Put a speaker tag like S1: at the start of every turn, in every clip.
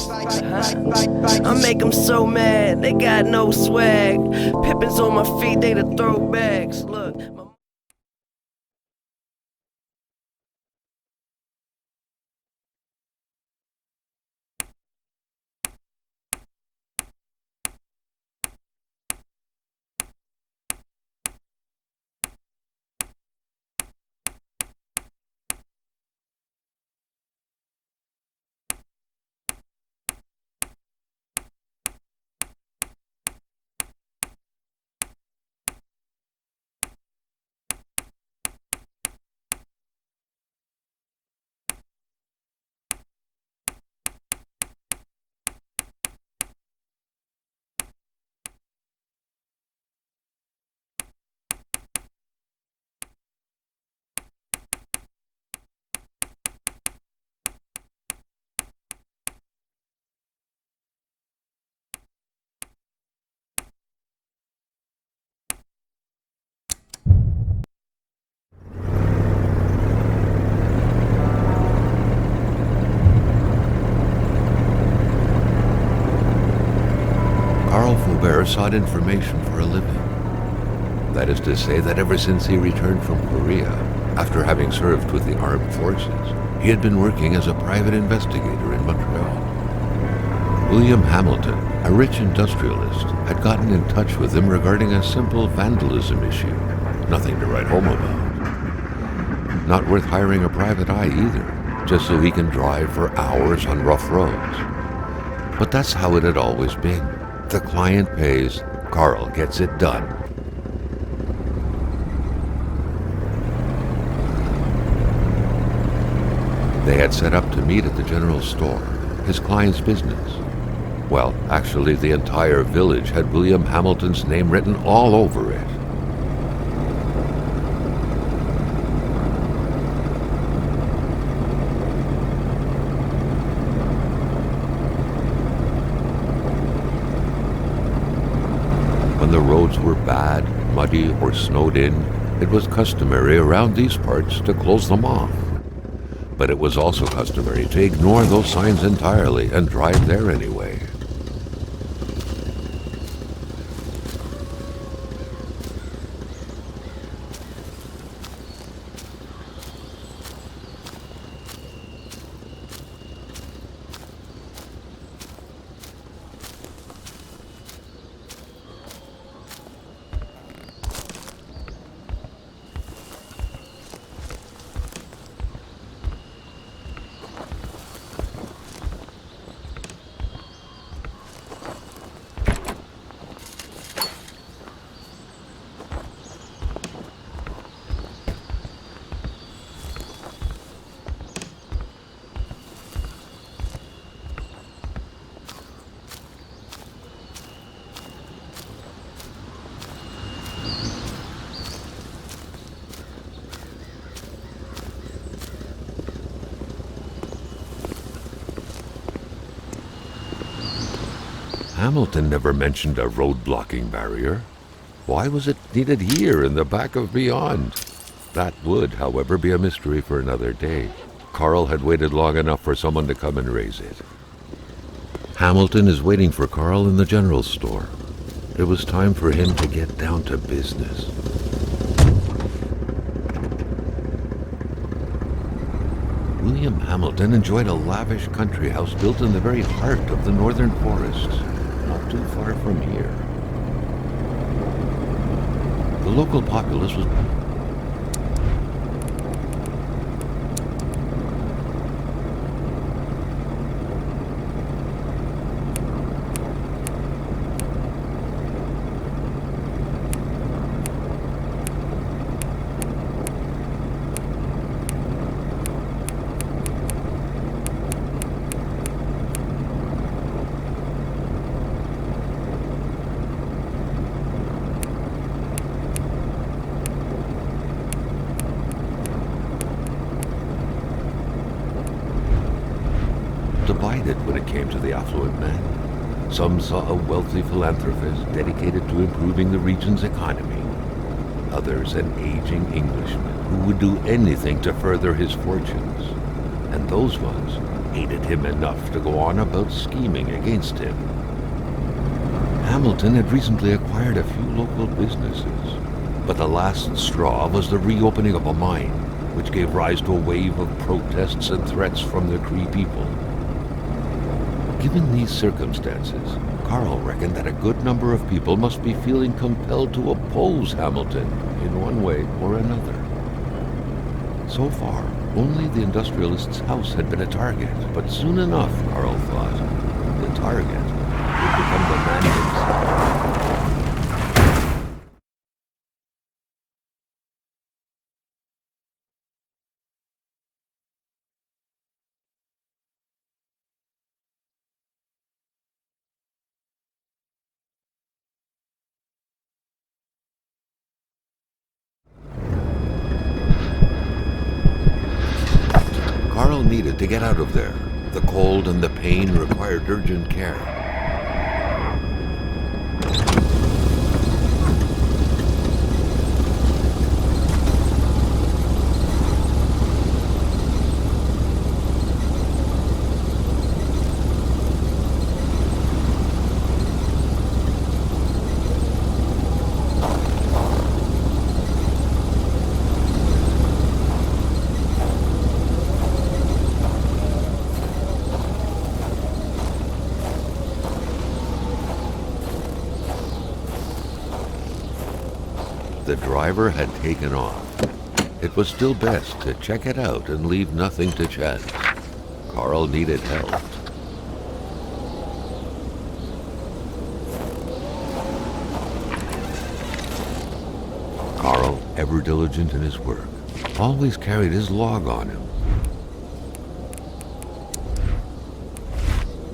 S1: I make them so mad, they got no swag. Pippins on my feet, they the throwbacks. Look.
S2: Sought information for a living. That is to say that ever since he returned from Korea, after having served with the armed forces, he had been working as a private investigator in Montreal. William Hamilton, a rich industrialist, had gotten in touch with him regarding a simple vandalism issue. Nothing to write home about. Not worth hiring a private eye either, just so he can drive for hours on rough roads. But that's how it had always been. The client pays, Carl gets it done. They had set up to meet at the general store, his client's business. Well, actually, the entire village had William Hamilton's name written all over it. When the roads were bad, muddy, or snowed in, it was customary around these parts to close them off. But it was also customary to ignore those signs entirely and drive there anyway. Hamilton never mentioned a road-blocking barrier. Why was it needed here in the back of Beyond? That would, however, be a mystery for another day. Carl had waited long enough for someone to come and raise it. Hamilton is waiting for Carl in the general store. It was time for him to get down to business. William Hamilton enjoyed a lavish country house built in the very heart of the northern forests, not too far from here. The local populace was divided when it came to the affluent man. Some saw a wealthy philanthropist dedicated to improving the region's economy. Others an aging Englishman who would do anything to further his fortunes. And those ones hated him enough to go on about scheming against him. Hamilton had recently acquired a few local businesses, but the last straw was the reopening of a mine, which gave rise to a wave of protests and threats from the Cree people. Given these circumstances, Carl reckoned that a good number of people must be feeling compelled to oppose Hamilton in one way or another. So far, only the industrialist's house had been a target, but soon enough, Carl thought, the target would become the man himself. Carl needed to get out of there. The cold and the pain required urgent care. The driver had taken off. It was still best to check it out and leave nothing to chance. Carl needed help. Carl, ever diligent in his work, always carried his log on him,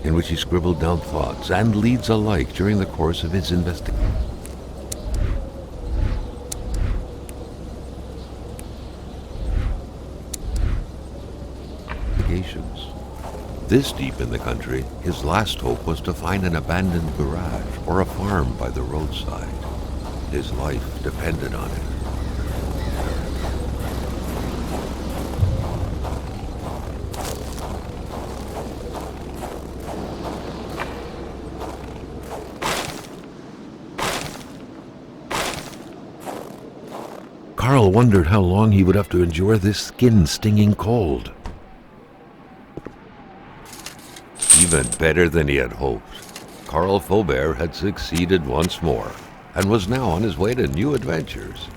S2: in which he scribbled down thoughts and leads alike during the course of his investigation. This deep in the country, his last hope was to find an abandoned garage or a farm by the roadside. His life depended on it. Carl wondered how long he would have to endure this skin-stinging cold. Even better than he had hoped, Carl Faubert had succeeded once more and was now on his way to new adventures.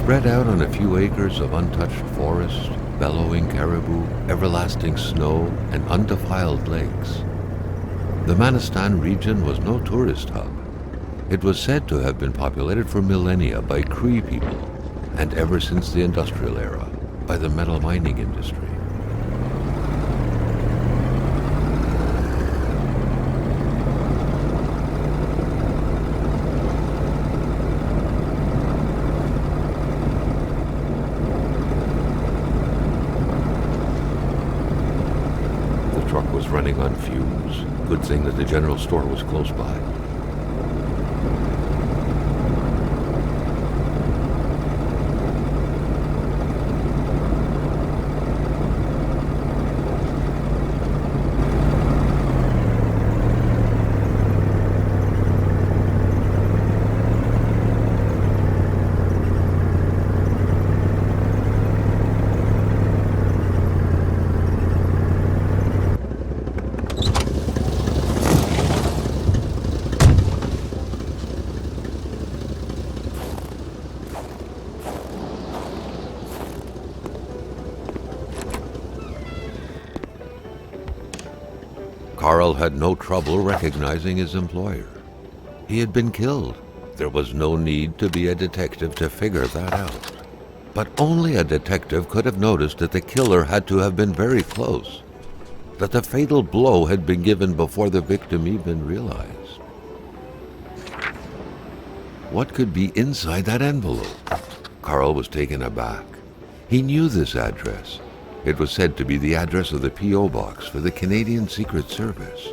S2: Spread out on a few acres of untouched forest, bellowing caribou, everlasting snow, and undefiled lakes, the Manistan region was no tourist hub. It was said to have been populated for millennia by Cree people, and ever since the industrial era, by the metal mining industry. The truck was running on fumes. Good thing that the general store was close by. Carl had no trouble recognizing his employer. He had been killed. There was no need to be a detective to figure that out. But only a detective could have noticed that the killer had to have been very close, that the fatal blow had been given before the victim even realized. What could be inside that envelope? Carl was taken aback. He knew this address. It was said to be the address of the P.O. box for the Canadian Secret Service.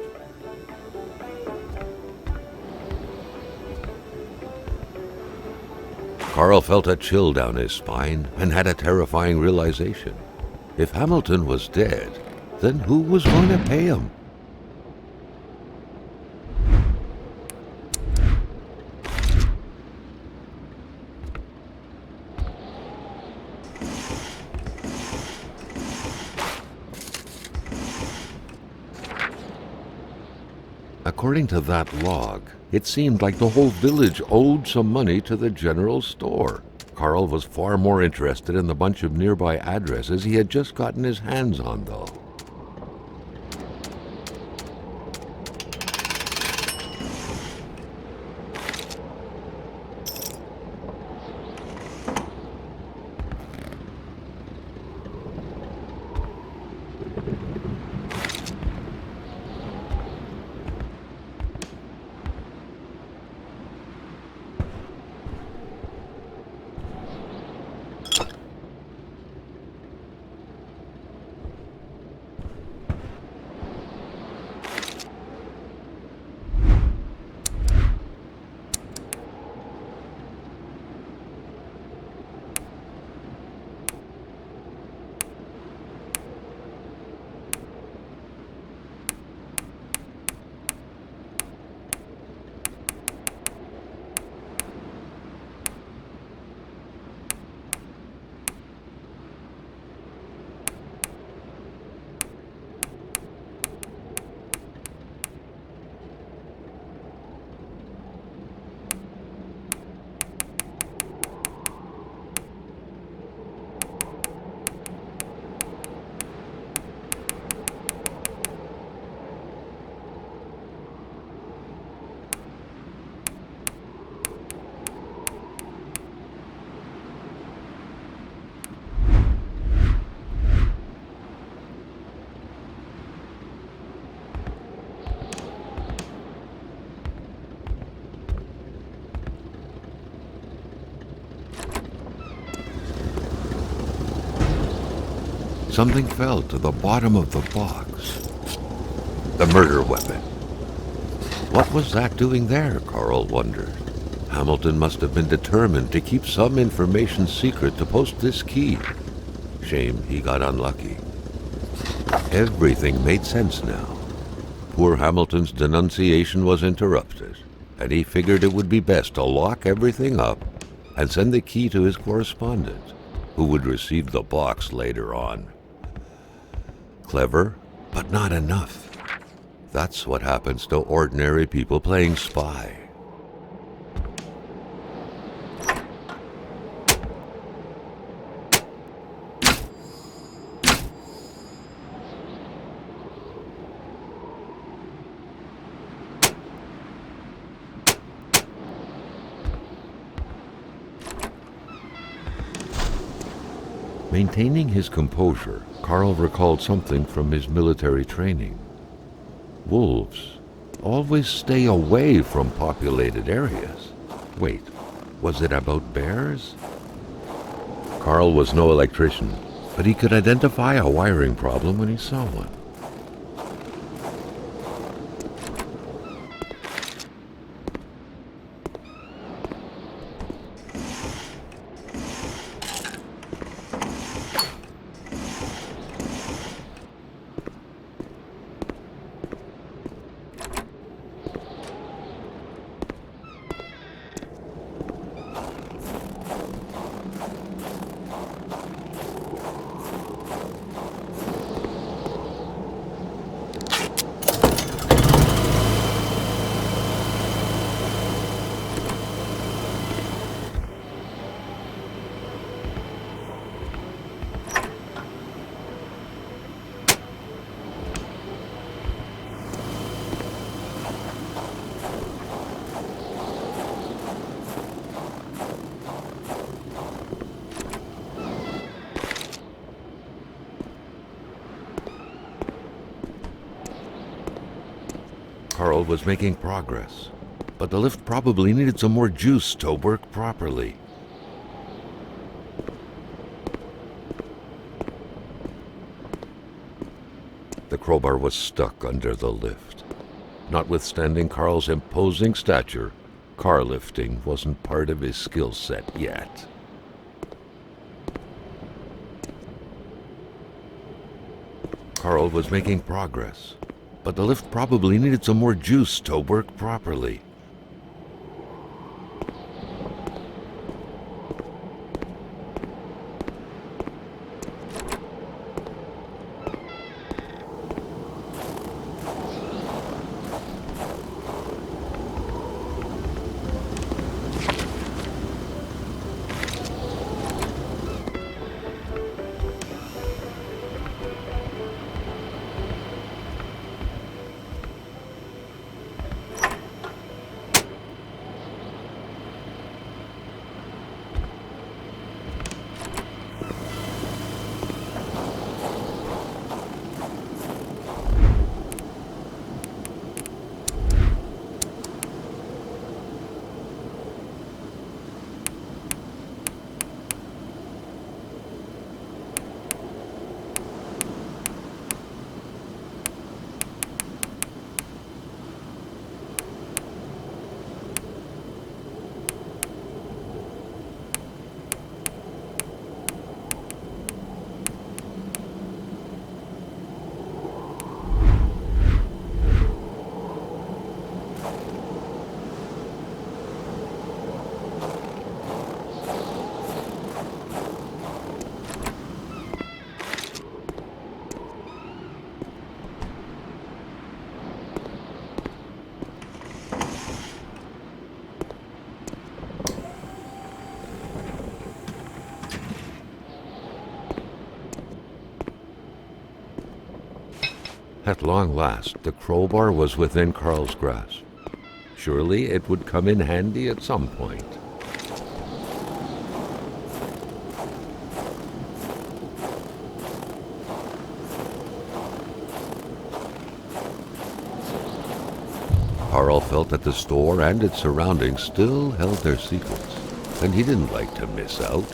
S2: Carl felt a chill down his spine and had a terrifying realization. If Hamilton was dead, then who was going to pay him? According to that log, it seemed like the whole village owed some money to the general store. Carl was far more interested in the bunch of nearby addresses he had just gotten his hands on, though. Something fell to the bottom of the box. The murder weapon. What was that doing there, Carl wondered. Hamilton must have been determined to keep some information secret to post this key. Shame he got unlucky. Everything made sense now. Poor Hamilton's denunciation was interrupted, and he figured it would be best to lock everything up and send the key to his correspondent, who would receive the box later on. Clever, but not enough. That's what happens to ordinary people playing spy. Maintaining his composure, Carl recalled something from his military training. Wolves always stay away from populated areas. Wait, was it about bears? Carl was no electrician, but he could identify a wiring problem when he saw one. Carl was making progress, but the lift probably needed some more juice to work properly. The crowbar was stuck under the lift. Notwithstanding Carl's imposing stature, car lifting wasn't part of his skill set yet. Carl was making progress, but the lift probably needed some more juice to work properly. At long last, the crowbar was within Carl's grasp. Surely it would come in handy at some point. Carl felt that the store and its surroundings still held their secrets, and he didn't like to miss out.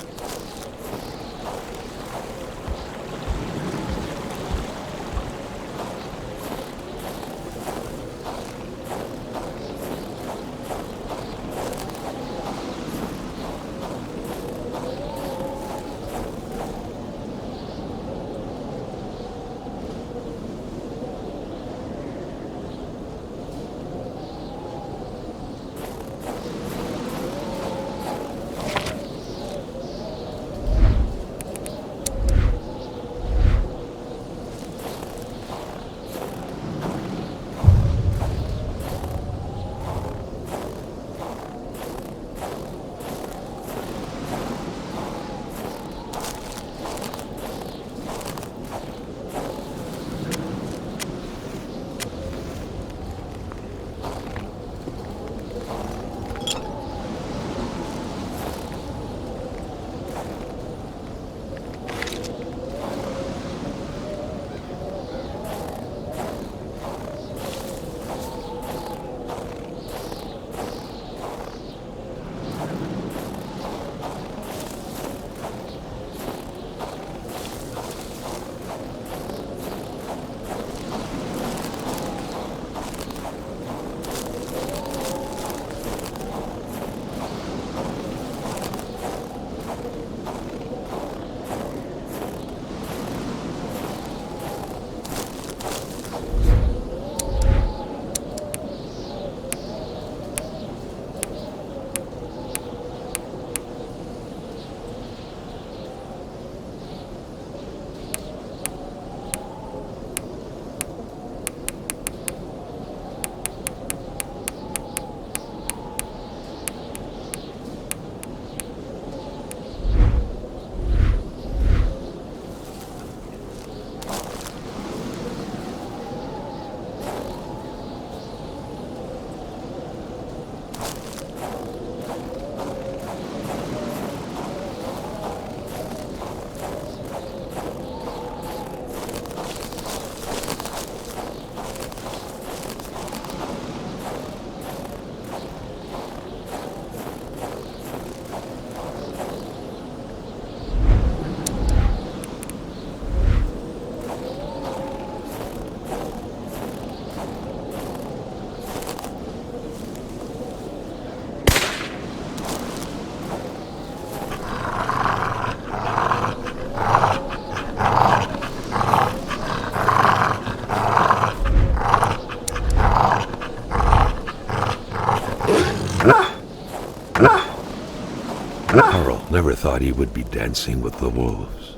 S2: Carl never thought he would be dancing with the wolves.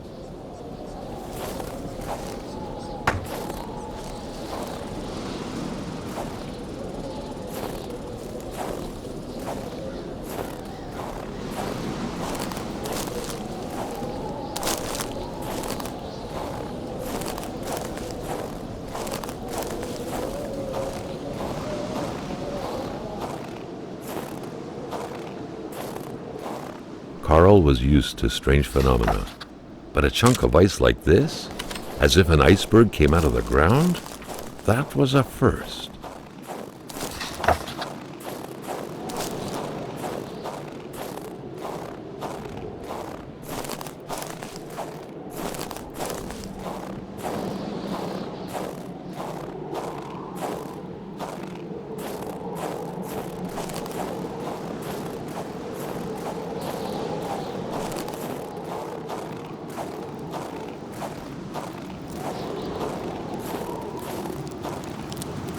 S2: Carl was used to strange phenomena, but a chunk of ice like this, as if an iceberg came out of the ground, that was a first.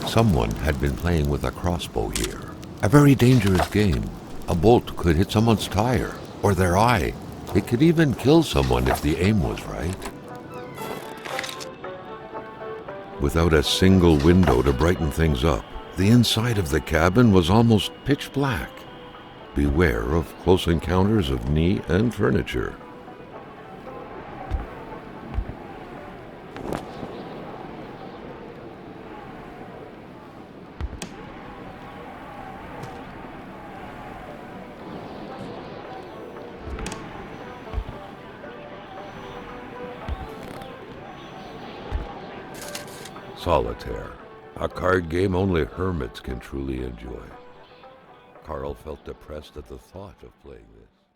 S2: Someone had been playing with a crossbow here. A very dangerous game. A bolt could hit someone's tire or their eye. It could even kill someone if the aim was right. Without a single window to brighten things up, the inside of the cabin was almost pitch black. Beware of close encounters of knee and furniture. Solitaire, a card game only hermits can truly enjoy. Carl felt depressed at the thought of playing this.